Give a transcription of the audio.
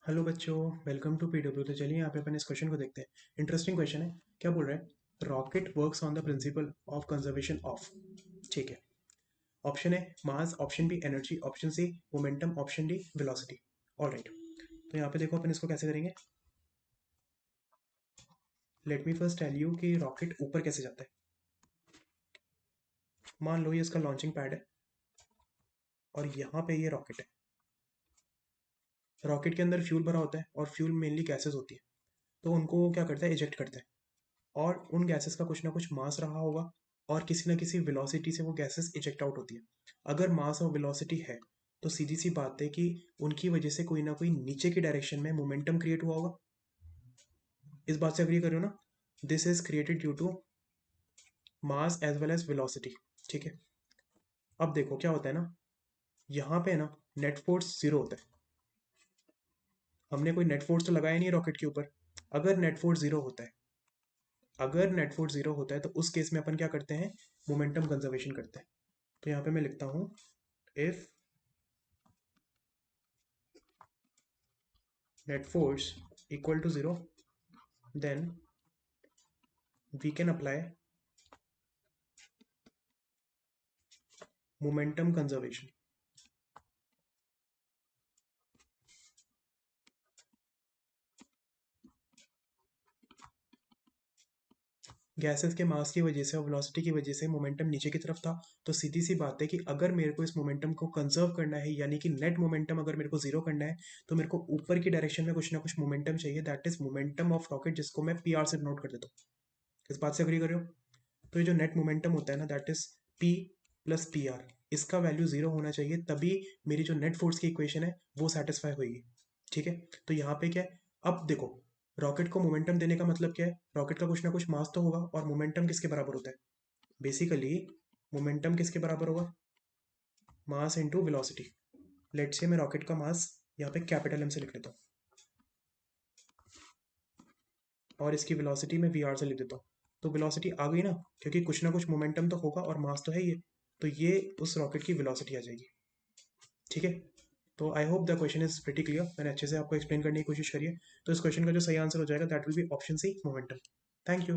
Hello बच्चों, welcome to PW. तो चलिए यहाँ पे अपन इस क्वेश्चन को देखते हैं। इंटरेस्टिंग क्वेश्चन है। क्या बोल रहा है? Rocket works on the principle of conservation of. ठीक है। ऑप्शन है mass, option B energy, option C momentum, option D velocity. All right. तो यहाँ पे देखो अपन इसको कैसे करेंगे। Let me first tell you कि रॉकेट ऊपर कैसे जाता है। मान लो ये इसका लॉन्चिंग पैड है और यहाँ पे ये रॉकेट है। रॉकेट के अंदर फ्यूल भरा होता है और फ्यूल मेनली गैसेज होती है। तो उनको वो क्या करता है, इजेक्ट करता है। और उन गैसेस का कुछ ना कुछ मास रहा होगा और किसी ना किसी वेलोसिटी से वो गैसेस इजेक्ट आउट होती है। अगर मास और वेलोसिटी है तो सीधी सी बात है कि उनकी वजह से कोई ना कोई नीचे की डायरेक्शन में मोमेंटम क्रिएट हुआ होगा। इस बात से अग्री कर रहे हो ना? This is created due to mass as well as velocity. ठीक है। अब देखो क्या होता है ना, यहाँ पे ना नेट फोर्स जीरो होता है। हमने कोई नेट फोर्स तो लगाया नहीं रॉकेट के ऊपर। अगर नेट फोर्स जीरो होता है, अगर नेट फोर्स जीरो होता है तो उस केस में अपन क्या करते हैं, मोमेंटम कंजर्वेशन करते हैं। तो यहाँ पे मैं लिखता हूँ, if net force equal to zero, then we can apply momentum conservation. Gases के मास की वजह से और वेलोसिटी की वजह से मोमेंटम नीचे की तरफ था। तो सीधी सी बात है कि अगर मेरे को इस मोमेंटम को कंजर्व करना है, यानी कि नेट मोमेंटम अगर मेरे को जीरो करना है, तो मेरे को ऊपर की डायरेक्शन में कुछ ना कुछ मोमेंटम चाहिए। That is momentum of rocket, जिसको मैं पी आर से नोट कर देता हूँ। इस बात से अग्री कर रहे हो? तो ये जो नेट मोमेंटम होता है ना, that is P plus P R. इसका वैल्यू जीरो होना चाहिए, तभी मेरी जो नेट फोर्स की इक्वेशन है वो सेटिस्फाई होगी। ठीक है। तो यहाँ पे क्या है, अब देखो, रॉकेट को मोमेंटम देने का मतलब क्या है? रॉकेट का कुछ ना कुछ मास तो होगा, और मोमेंटम किसके बराबर होता है? बेसिकली मोमेंटम किसके बराबर होगा? Mass into velocity. Let's say मैं रॉकेट का मास यहाँ पे कैपिटल एम से लिख लेता हूँ और इसकी वेलोसिटी में वी आर से लिख देता हूँ। तो वेलोसिटी आ गई ना, क्योंकि कुछ ना कुछ मोमेंटम तो होगा और मास तो है ये। तो ये उस रॉकेट की वेलोसिटी आ जाएगी। ठीक है। तो I hope the question is pretty clear. मैंने अच्छे से आपको एक्सप्लेन करने की कोशिश करी है। तो इस क्वेश्चन का जो सही आंसर हो जाएगा that will be option C, momentum. Thank you.